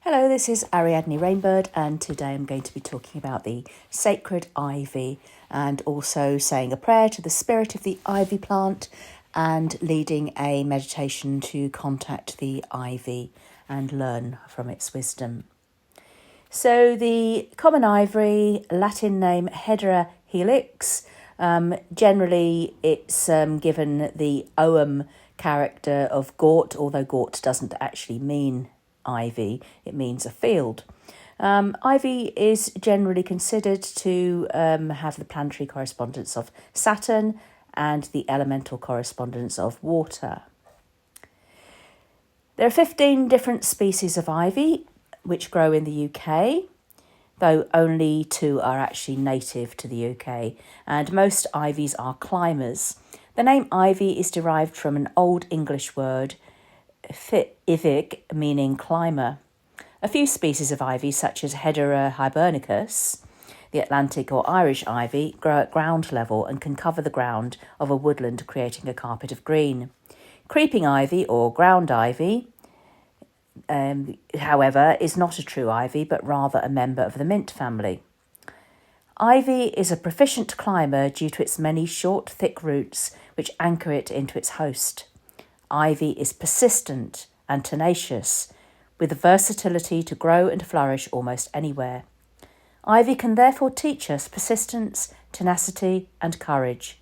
Hello, this is Ariadne Rainbird, and today I'm going to be talking about the sacred ivy and also saying a prayer to the spirit of the ivy plant and leading a meditation to contact the ivy and learn from its wisdom. So the common ivy, Latin name Hedera helix, generally it's given the ogham character of gort, although gort doesn't actually mean ivy, it means a field. Ivy is generally considered to have the planetary correspondence of Saturn and the elemental correspondence of water. There are 15 different species of ivy which grow in the UK, though only 2 are actually native to the UK, and most ivies are climbers. The name ivy is derived from an Old English word, ivig, meaning climber. A few species of ivy, such as Hedera hibernicus, the Atlantic or Irish ivy, grow at ground level and can cover the ground of a woodland, creating a carpet of green. Creeping ivy or ground ivy, however, is not a true ivy, but rather a member of the mint family. Ivy is a proficient climber due to its many short, thick roots which anchor it into its host. Ivy is persistent and tenacious, with the versatility to grow and flourish almost anywhere. Ivy can therefore teach us persistence, tenacity, and courage.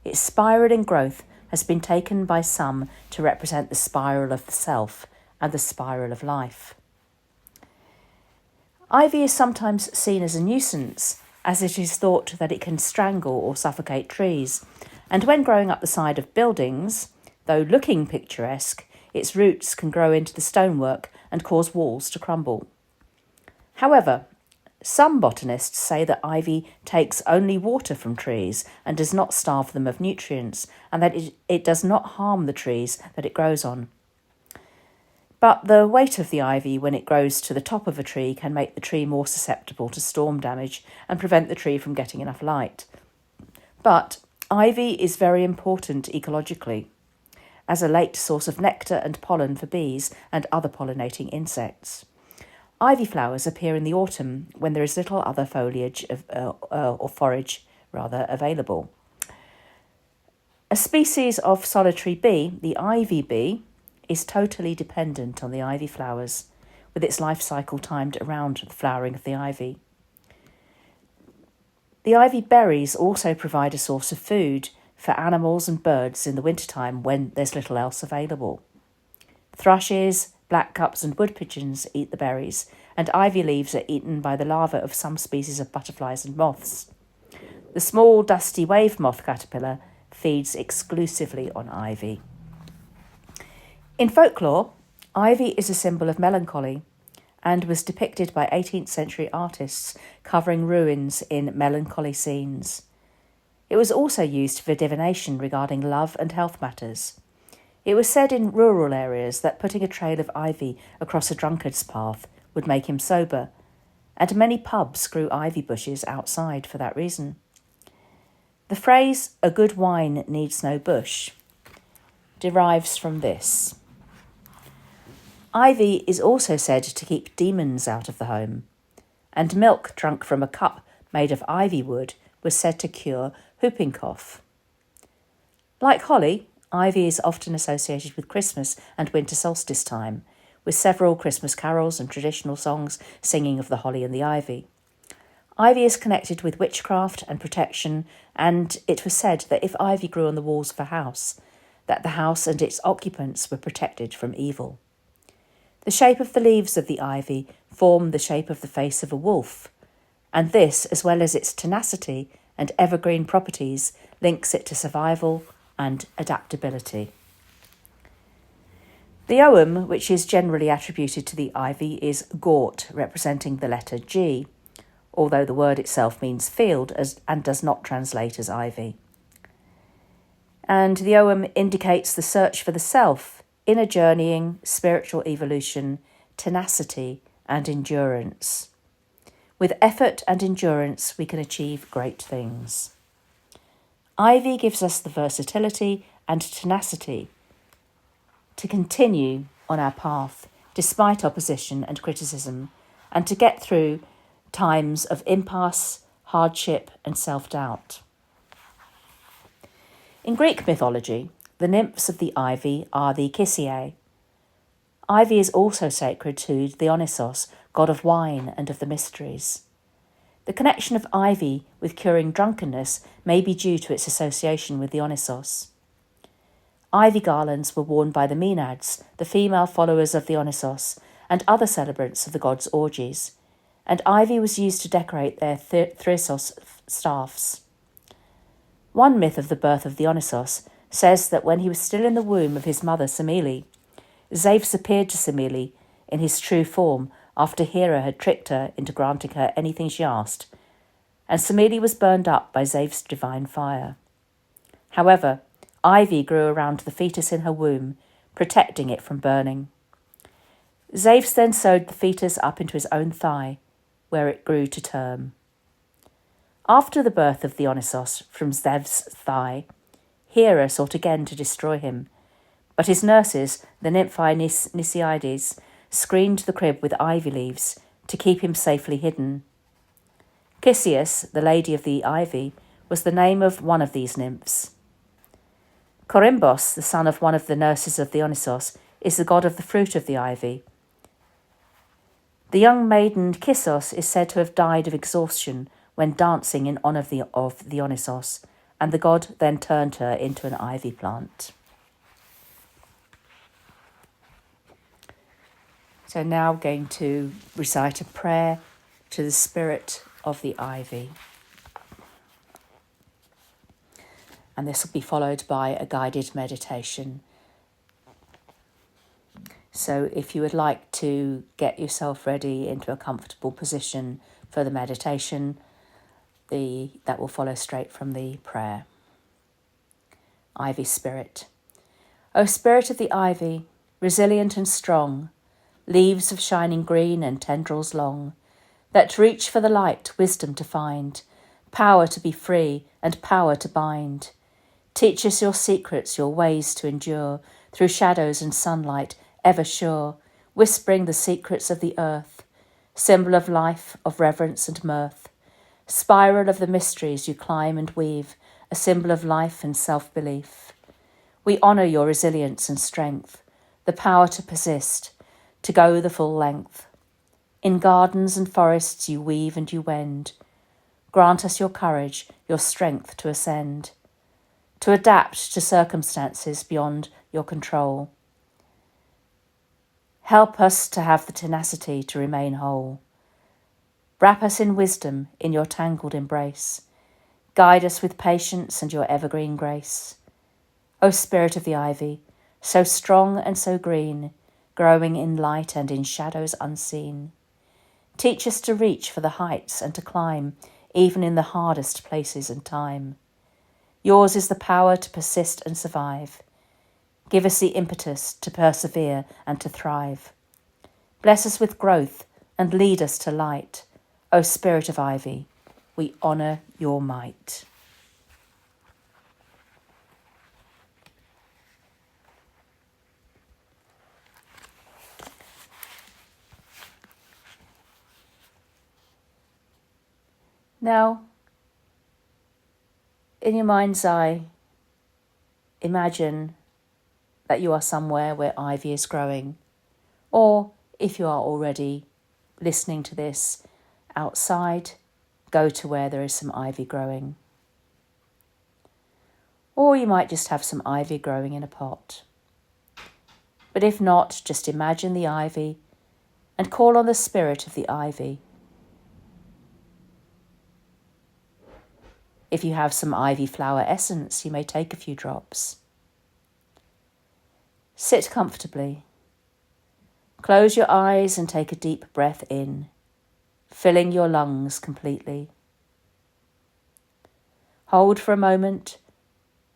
Its spiralling growth has been taken by some to represent the spiral of the self and the spiral of life. Ivy is sometimes seen as a nuisance, as it is thought that it can strangle or suffocate trees, and when growing up the side of buildings, though looking picturesque, its roots can grow into the stonework and cause walls to crumble. However, some botanists say that ivy takes only water from trees and does not starve them of nutrients, and that it does not harm the trees that it grows on. But the weight of the ivy when it grows to the top of a tree can make the tree more susceptible to storm damage and prevent the tree from getting enough light. But ivy is very important ecologically, as a late source of nectar and pollen for bees and other pollinating insects. Ivy flowers appear in the autumn when there is little other foliage or forage available. A species of solitary bee, the ivy bee, is totally dependent on the ivy flowers, with its life cycle timed around the flowering of the ivy. The ivy berries also provide a source of food for animals and birds in the wintertime when there's little else available. Thrushes, blackcups and wood pigeons eat the berries, and ivy leaves are eaten by the larvae of some species of butterflies and moths. The small dusty wave moth caterpillar feeds exclusively on ivy. In folklore, ivy is a symbol of melancholy and was depicted by 18th century artists covering ruins in melancholy scenes. It was also used for divination regarding love and health matters. It was said in rural areas that putting a trail of ivy across a drunkard's path would make him sober, and many pubs grew ivy bushes outside for that reason. The phrase, "a good wine needs no bush," derives from this. Ivy is also said to keep demons out of the home, and milk drunk from a cup made of ivy wood was said to cure whooping cough. Like holly, ivy is often associated with Christmas and winter solstice time, with several Christmas carols and traditional songs singing of the holly and the ivy. Ivy is connected with witchcraft and protection, and it was said that if ivy grew on the walls of a house, that the house and its occupants were protected from evil. The shape of the leaves of the ivy form the shape of the face of a wolf, and this, as well as its tenacity and evergreen properties, links it to survival and adaptability. The ogham, which is generally attributed to the ivy, is gort, representing the letter G, although the word itself means field and does not translate as ivy. And the ogham indicates the search for the self, inner journeying, spiritual evolution, tenacity and endurance. With effort and endurance, we can achieve great things. Ivy gives us the versatility and tenacity to continue on our path despite opposition and criticism, and to get through times of impasse, hardship, and self-doubt. In Greek mythology, the nymphs of the ivy are the Kysiae. Ivy is also sacred to Dionysos, god of wine and of the mysteries. The connection of ivy with curing drunkenness may be due to its association with Dionysos. Ivy garlands were worn by the Maenads, the female followers of Dionysos, and other celebrants of the god's orgies, and ivy was used to decorate their thyrsos staffs. One myth of the birth of Dionysos says that when he was still in the womb of his mother Semele, Zeus appeared to Semele in his true form after Hera had tricked her into granting her anything she asked, and Semele was burned up by Zeus' divine fire. However, ivy grew around the fetus in her womb, protecting it from burning. Zeus then sewed the fetus up into his own thigh, where it grew to term. After the birth of Dionysos from Zeus' thigh, Hera sought again to destroy him, but his nurses, the nymphae Nisiades, screened the crib with ivy leaves to keep him safely hidden. Chryseis, the lady of the ivy, was the name of one of these nymphs. Corymbos, the son of one of the nurses of Dionysos, is the god of the fruit of the ivy. The young maiden Kissos is said to have died of exhaustion when dancing in honour of Dionysos, and the god then turned her into an ivy plant. So now I'm going to recite a prayer to the spirit of the ivy. And this will be followed by a guided meditation. So if you would like to get yourself ready into a comfortable position for the meditation, that will follow straight from the prayer. Ivy Spirit. O Spirit of the ivy, resilient and strong, leaves of shining green and tendrils long, that reach for the light, wisdom to find, power to be free and power to bind. Teach us your secrets, your ways to endure, through shadows and sunlight, ever sure, whispering the secrets of the earth, symbol of life, of reverence and mirth, spiral of the mysteries you climb and weave, a symbol of life and self-belief. We honour your resilience and strength, the power to persist, to go the full length. In gardens and forests you weave and you wend. Grant us your courage, your strength to ascend, to adapt to circumstances beyond your control. Help us to have the tenacity to remain whole. Wrap us in wisdom in your tangled embrace. Guide us with patience and your evergreen grace. O Spirit of the ivy, so strong and so green, growing in light and in shadows unseen. Teach us to reach for the heights and to climb, even in the hardest places and time. Yours is the power to persist and survive. Give us the impetus to persevere and to thrive. Bless us with growth and lead us to light. O Spirit of ivy, we honour your might. Now, in your mind's eye, imagine that you are somewhere where ivy is growing, or if you are already listening to this outside, go to where there is some ivy growing. Or you might just have some ivy growing in a pot. But if not, just imagine the ivy and call on the spirit of the ivy. If you have some ivy flower essence, you may take a few drops. Sit comfortably. Close your eyes and take a deep breath in, filling your lungs completely. Hold for a moment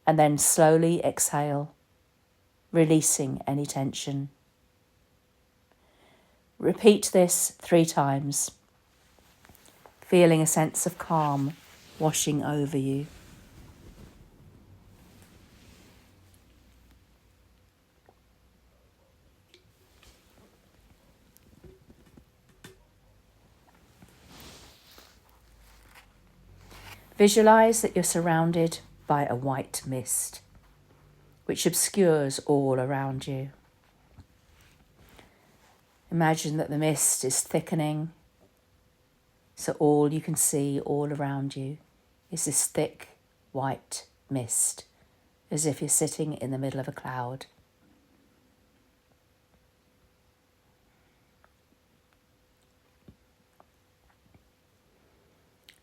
and then slowly exhale, releasing any tension. Repeat this 3 times, feeling a sense of calm washing over you. Visualise that you're surrounded by a white mist, which obscures all around you. Imagine that the mist is thickening, so all you can see all around you is this thick white mist, as if you're sitting in the middle of a cloud.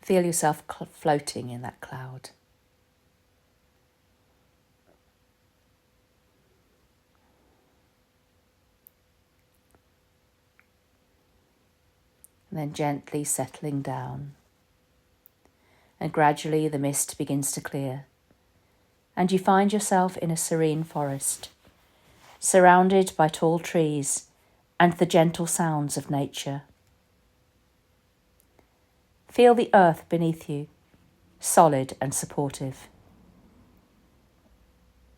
Feel yourself floating in that cloud. And then gently settling down. And gradually the mist begins to clear, and you find yourself in a serene forest, surrounded by tall trees and the gentle sounds of nature. Feel the earth beneath you, solid and supportive.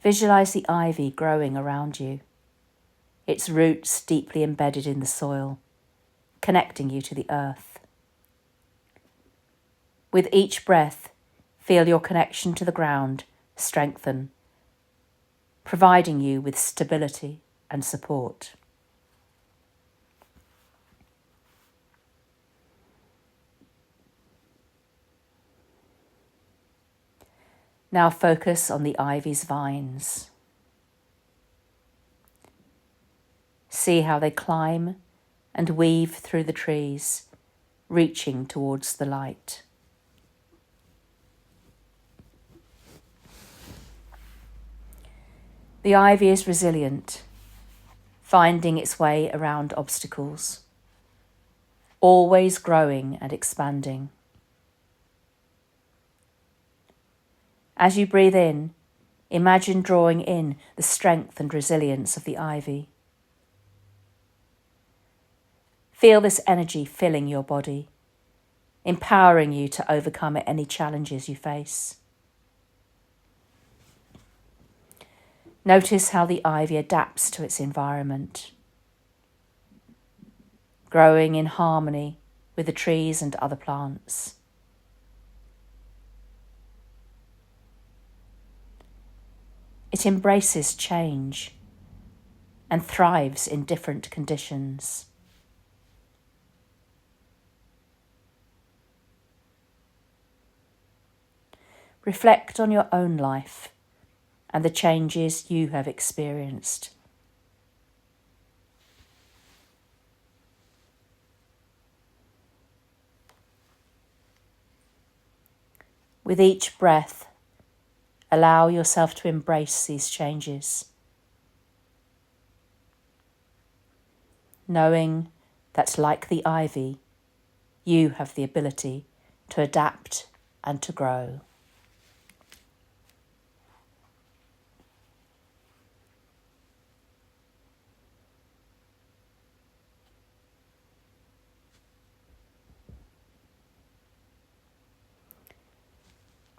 Visualise the ivy growing around you, its roots deeply embedded in the soil, connecting you to the earth. With each breath, feel your connection to the ground strengthen, providing you with stability and support. Now focus on the ivy's vines. See how they climb and weave through the trees, reaching towards the light. The ivy is resilient, finding its way around obstacles, always growing and expanding. As you breathe in, imagine drawing in the strength and resilience of the ivy. Feel this energy filling your body, empowering you to overcome any challenges you face. Notice how the ivy adapts to its environment, growing in harmony with the trees and other plants. It embraces change and thrives in different conditions. Reflect on your own life and the changes you have experienced. With each breath, allow yourself to embrace these changes, knowing that, like the ivy, you have the ability to adapt and to grow.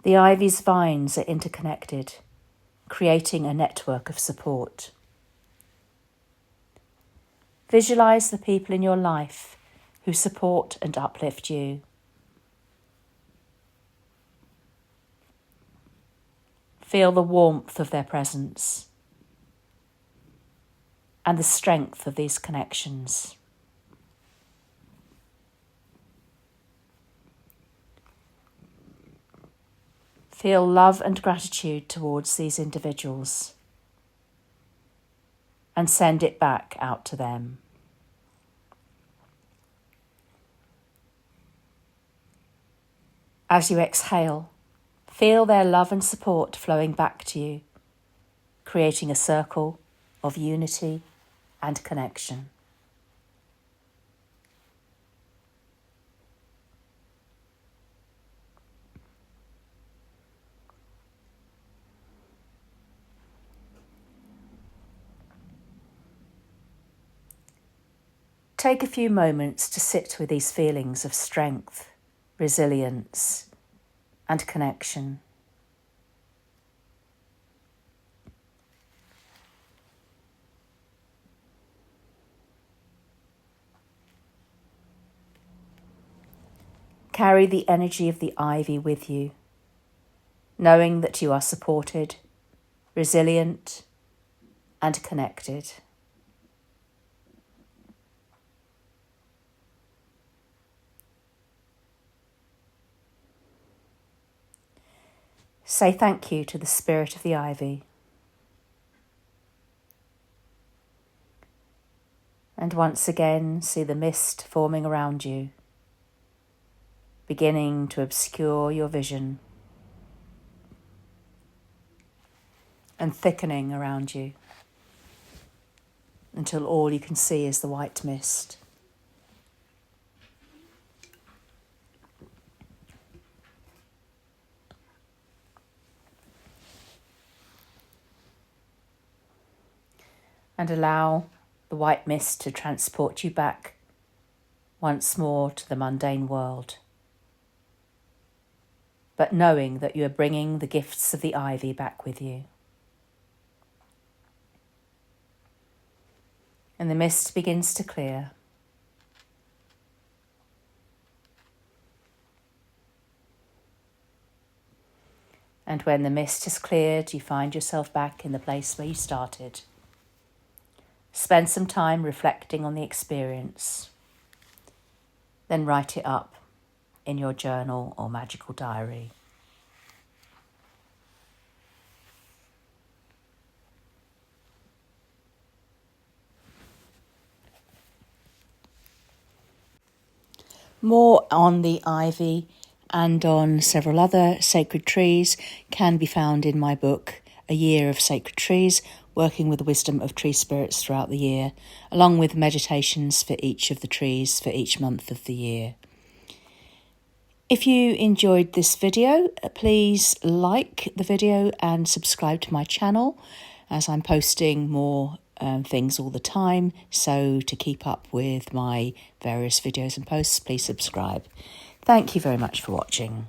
The ivy's vines are interconnected, creating a network of support. Visualise the people in your life who support and uplift you. Feel the warmth of their presence and the strength of these connections. Feel love and gratitude towards these individuals and send it back out to them. As you exhale, feel their love and support flowing back to you, creating a circle of unity and connection. Take a few moments to sit with these feelings of strength, resilience, and connection. Carry the energy of the ivy with you knowing that you are supported, resilient, and connected. Say thank you to the spirit of the ivy. And once again, see the mist forming around you, beginning to obscure your vision and thickening around you until all you can see is the white mist. And allow the white mist to transport you back once more to the mundane world, but knowing that you are bringing the gifts of the ivy back with you. And the mist begins to clear. And when the mist has cleared, you find yourself back in the place where you started. Spend some time reflecting on the experience. Then write it up in your journal or magical diary. More on the ivy and on several other sacred trees can be found in my book, A Year of Sacred Trees, working with the wisdom of tree spirits throughout the year, along with meditations for each of the trees for each month of the year. If you enjoyed this video, please like the video and subscribe to my channel, as I'm posting more things all the time. So to keep up with my various videos and posts, please subscribe. Thank you very much for watching.